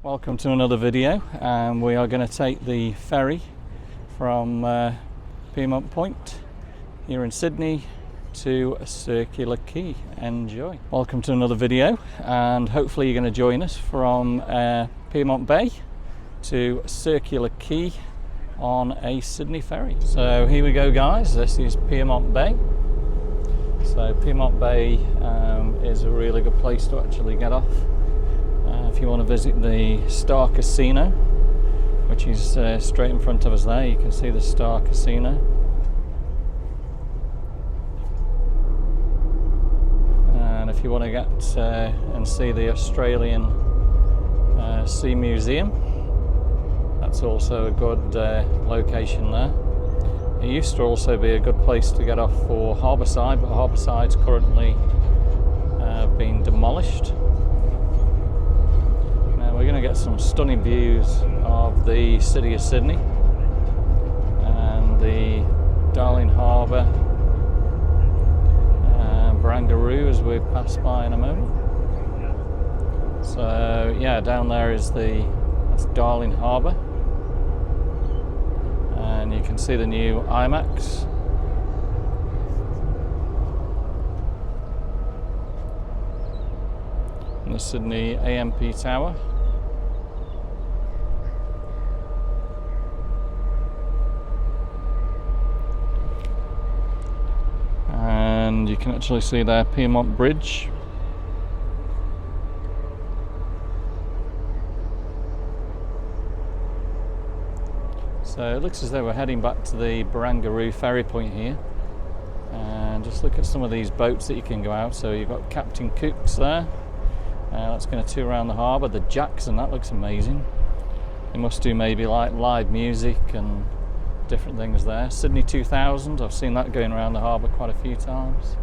Welcome to another video, and we are going to take the ferry from Pyrmont Point here in Sydney to Circular Quay. Enjoy. Welcome to another video, and hopefully you're going to join us from Pyrmont Bay to Circular Quay on a Sydney ferry. So here we go, guys. This is Pyrmont Bay. So Pyrmont Bay is a really good place to actually get off if you want to visit the Star Casino, which is straight in front of us there. You can see the Star Casino. And if you want to get and see the Australian Sea Museum, that's also a good location there. It used to also be a good place to get off for Harbourside, but Harbourside's currently been demolished. Now we're going to get some stunning views of the city of Sydney and the Darling Harbour and Barangaroo as we pass by in a moment. So yeah, down there is that's Darling Harbour. And you can see the new IMAX. And the Sydney AMP Tower. And you can actually see there Pyrmont Bridge. So it looks as though we're heading back to the Barangaroo ferry point here, and just look at some of these boats that you can go out. So you've got Captain Cook's there, that's going to tour around the harbour. The Jackson, that looks amazing. They must do maybe like live music and different things there. Sydney 2000, I've seen that going around the harbour quite a few times.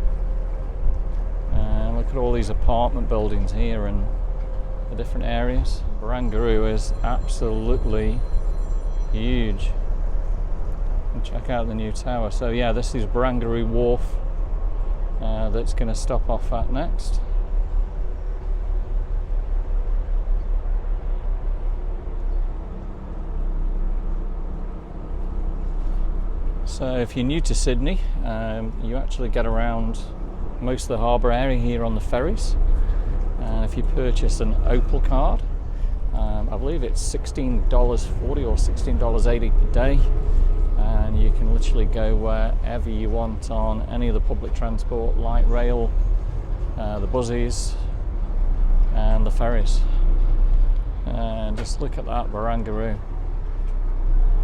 And look at all these apartment buildings here and the different areas. Barangaroo is absolutely huge. And check out the new tower. So yeah, this is Barangaroo Wharf that's going to stop off at next. So if you're new to Sydney, you actually get around most of the harbour area here on the ferries. And if you purchase an Opal card, I believe it's $16.40 or $16.80 per day, and you can literally go wherever you want on any of the public transport, light rail, the buses and the ferries. And just look at that Barangaroo.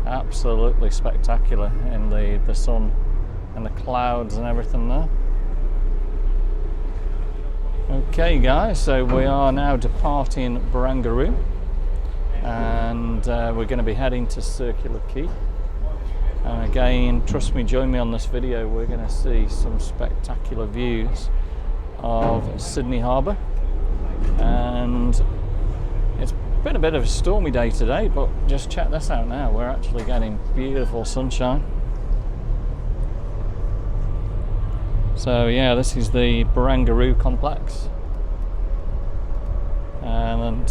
Absolutely spectacular in the sun and the clouds and everything there. Okay guys, so we are now departing Barangaroo, and we're going to be heading to Circular Quay. And again, trust me, join me on this video. We're going to see some spectacular views of Sydney Harbour, and it's been a bit of a stormy day today, but just check this out now. We're actually getting beautiful sunshine. So yeah, this is the Barangaroo complex, and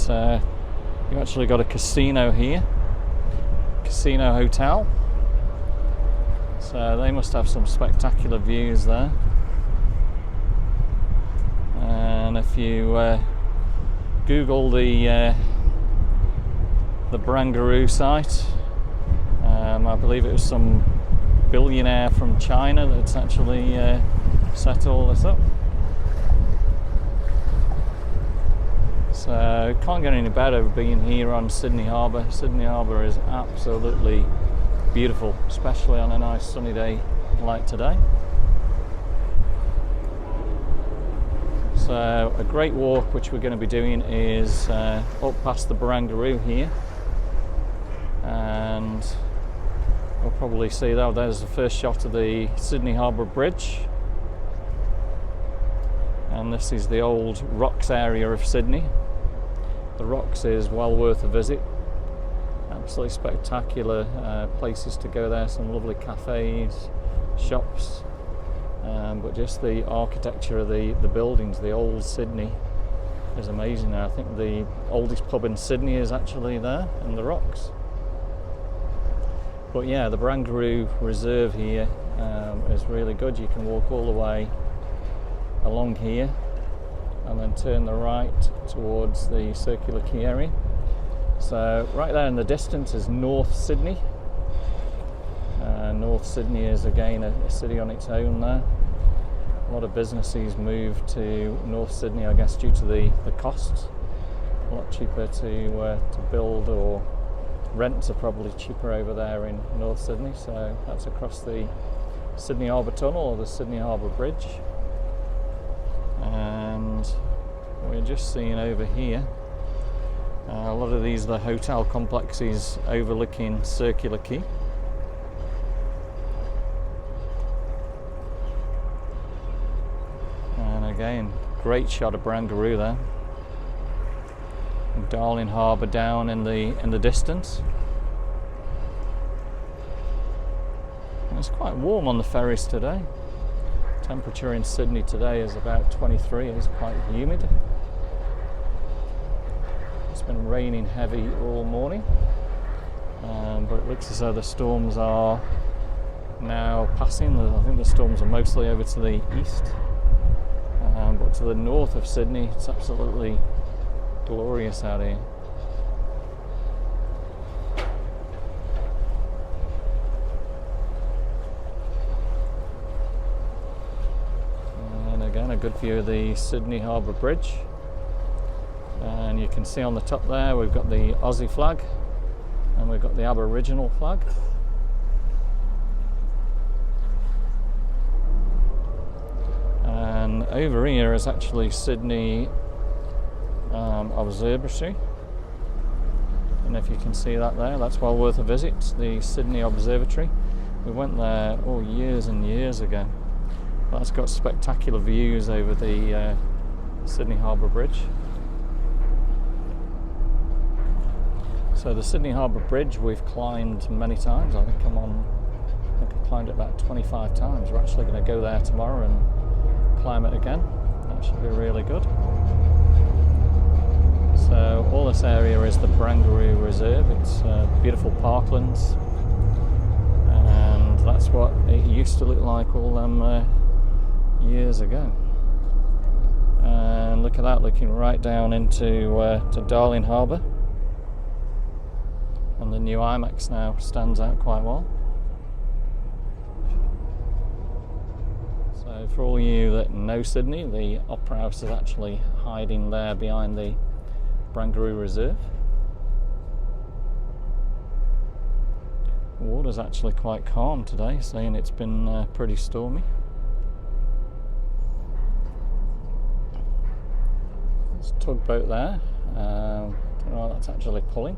you've actually got a casino here, casino hotel. So they must have some spectacular views there. And if you Google the Barangaroo site, I believe it was some billionaire from China that's actually set all this up. So can't get any better being here on Sydney Harbour. Sydney Harbour is absolutely beautiful, especially on a nice sunny day like today. So a great walk which we're going to be doing is up past the Barangaroo here, and we'll probably see that there's the first shot of the Sydney Harbour Bridge, and this is the old Rocks area of Sydney. The Rocks is well worth a visit. Absolutely spectacular places to go there, some lovely cafes, shops, but just the architecture of the buildings, the old Sydney is amazing now. I think the oldest pub in Sydney is actually there in the rocks. But yeah, the Barangaroo Reserve here is really good. You can walk all the way along here and then turn the right towards the Circular Quay area. So right there in the distance is North Sydney. North Sydney is again a city on its own there. A lot of businesses moved to North Sydney, I guess, due to the costs. A lot cheaper to build, or rents are probably cheaper over there in North Sydney. So that's across the Sydney Harbour Tunnel or the Sydney Harbour Bridge. And we're just seeing over here a lot of these are the hotel complexes overlooking Circular Quay. And again, great shot of Barangaroo there. And Darling Harbour down in the distance. And it's quite warm on the ferries today. Temperature in Sydney today is about 23. It's quite humid. It's been raining heavy all morning, but it looks as though the storms are now passing. I think the storms are mostly over to the east, but to the north of Sydney, it's absolutely glorious out here. And again, a good view of the Sydney Harbour Bridge. And you can see on the top there we've got the Aussie flag and we've got the Aboriginal flag. And over here is actually Sydney Observatory. And if you can see that there, that's well worth a visit, the Sydney Observatory. We went there years and years ago. That's got spectacular views over the Sydney Harbour Bridge. So the Sydney Harbour Bridge we've climbed many times. I think I climbed it about 25 times. We're actually going to go there tomorrow and climb it again. That should be really good. So all this area is the Barangaroo Reserve. It's beautiful parklands, and that's what it used to look like all them years ago. And look at that, looking right down into to Darling Harbour. And the new IMAX now stands out quite well. So for all you that know Sydney, the Opera House is actually hiding there behind the Barangaroo Reserve. The water's actually quite calm today, saying it's been pretty stormy. There's a tugboat there. Don't know what that's actually pulling.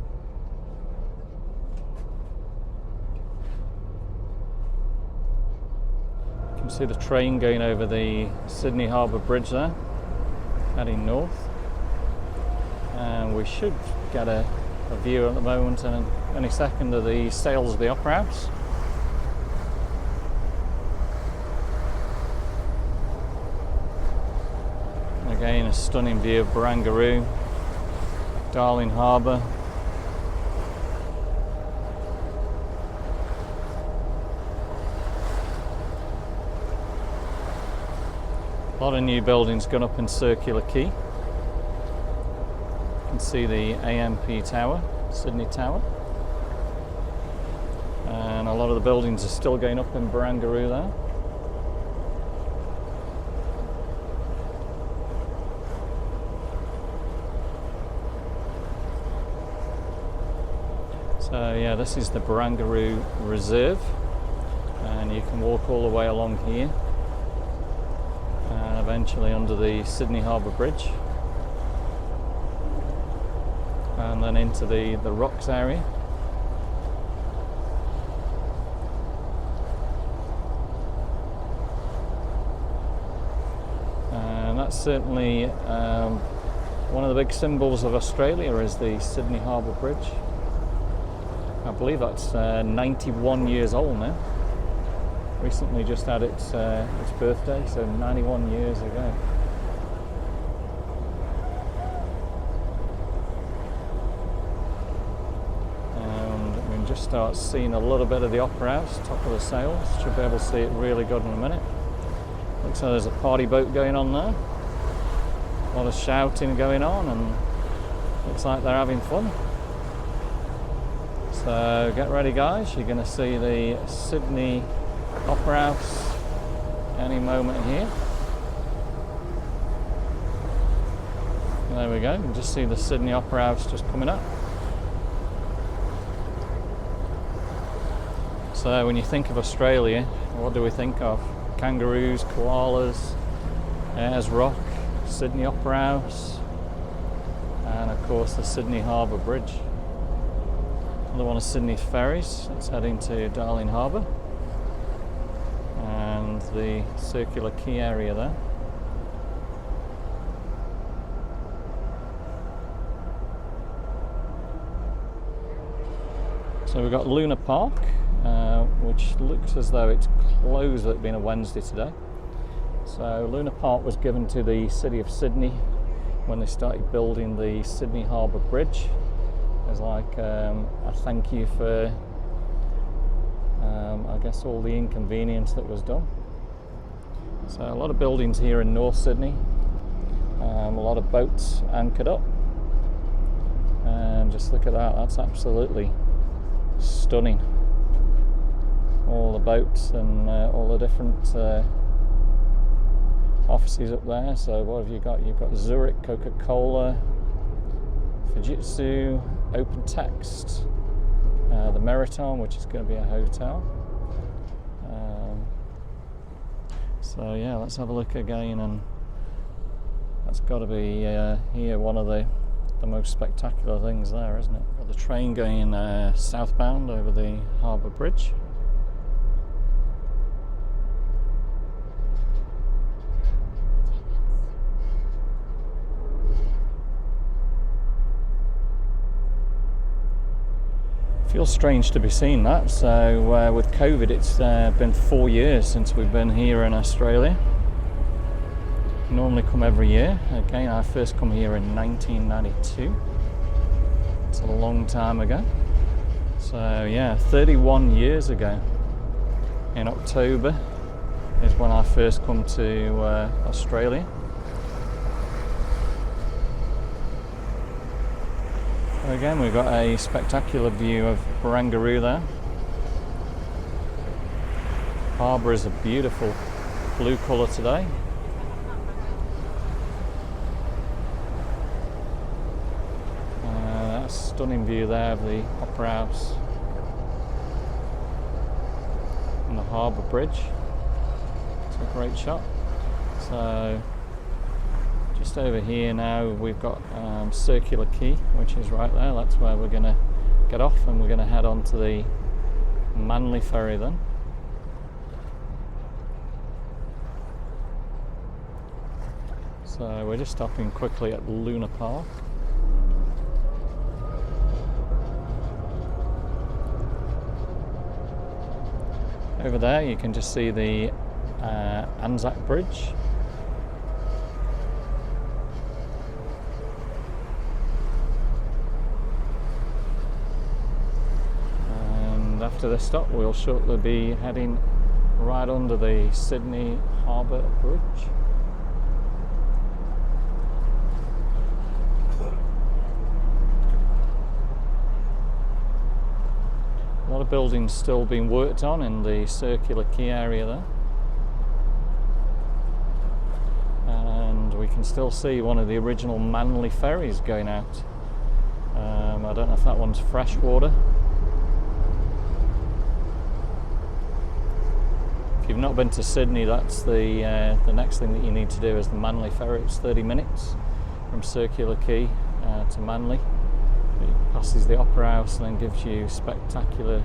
You can see the train going over the Sydney Harbour Bridge there, heading north. And we should get a view at the moment in any second of the sails of the Opera House. And again, a stunning view of Barangaroo, Darling Harbour. A lot of new buildings gone up in Circular Quay. You can see the AMP Tower, Sydney Tower. And a lot of the buildings are still going up in Barangaroo there. So yeah, this is the Barangaroo Reserve, and you can walk all the way along here and eventually under the Sydney Harbour Bridge and then into the rocks area. And that's certainly one of the big symbols of Australia is the Sydney Harbour Bridge. I believe that's 91 years old now. Recently just had its birthday, so 91 years ago. just start seeing a little bit of the Opera House, top of the sails. Should be able to see it really good in a minute. Looks like there's a party boat going on there. A lot of shouting going on, and looks like they're having fun. So get ready, guys. You're going to see the Sydney Opera House any moment here. There we go. You can just see the Sydney Opera House just coming up. So when you think of Australia, what do we think of? Kangaroos, koalas, Ayers Rock, Sydney Opera House, and of course the Sydney Harbour Bridge. Another one of Sydney's ferries. It's heading to Darling Harbour, and the Circular Quay area there. So we've got Luna Park, which looks as though it's closed, it being a Wednesday today. So Luna Park was given to the City of Sydney when they started building the Sydney Harbour Bridge. As like a thank you for, I guess, all the inconvenience that was done. So a lot of buildings here in North Sydney, a lot of boats anchored up, and just look at that, that's absolutely stunning. All the boats and all the different offices up there. So what have you got? You've got Zurich, Coca-Cola, Fujitsu, Open Text, the Meriton, which is going to be a hotel. So yeah, let's have a look again, and that's got to be here one of the most spectacular things there, isn't it? Got the train going southbound over the Harbour Bridge. Feels strange to be seeing that. So with COVID, it's been 4 years since we've been here in Australia. Normally come every year. Again, I first come here in 1992. It's a long time ago. So yeah, 31 years ago in October is when I first come to Australia. Again, we've got a spectacular view of Barangaroo there. Harbour is a beautiful blue colour today. Stunning view there of the Opera House and the Harbour Bridge. It's a great shot. So just over here now we've got Circular Quay, which is right there. That's where we're going to get off, and we're going to head on to the Manly ferry then. So we're just stopping quickly at Luna Park. Over there you can just see the Anzac Bridge. And after this stop we'll shortly be heading right under the Sydney Harbour Bridge. A lot of buildings still being worked on in the Circular Quay area there, and we can still see one of the original Manly ferries going out. I don't know if that one's freshwater. If you've not been to Sydney, that's the next thing that you need to do is the Manly ferry. It's 30 minutes from Circular Quay to Manly. It passes the Opera House and then gives you spectacular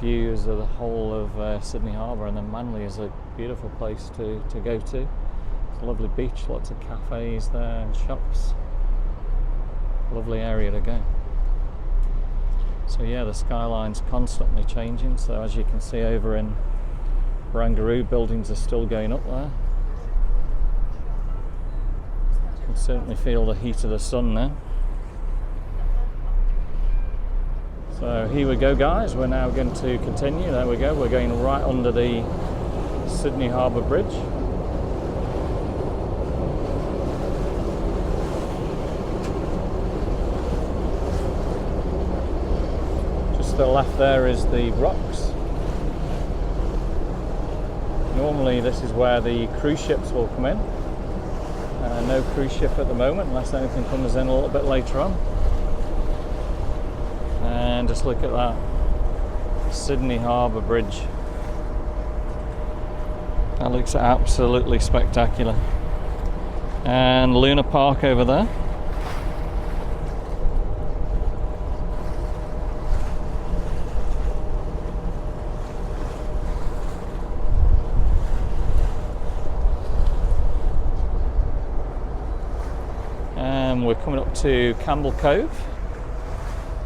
views of the whole of Sydney Harbour, and then Manly is a beautiful place to go to. It's a lovely beach, lots of cafes there and shops. Lovely area to go. So yeah, the skyline's constantly changing, so as you can see over in Barangaroo, buildings are still going up there. You can certainly feel the heat of the sun now. So here we go, guys. We're now going to continue. There we go. We're going right under the Sydney Harbour Bridge. Just to the left there is the rocks. Normally this is where the cruise ships will come in. No cruise ship at the moment, unless anything comes in a little bit later on. And just look at that, Sydney Harbour Bridge. That looks absolutely spectacular. And Luna Park over there. And we're coming up to Campbell Cove.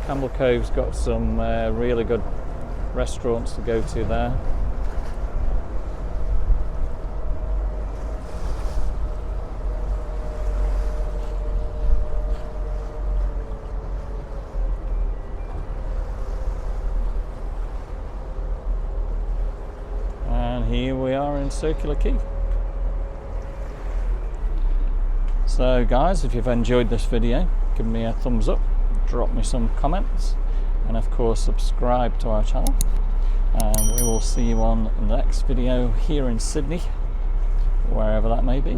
Campbell Cove's got some really good restaurants to go to there. And here we are in Circular Quay. So guys, if you've enjoyed this video, give me a thumbs up, drop me some comments, and of course subscribe to our channel. And we will see you on the next video here in Sydney, wherever that may be.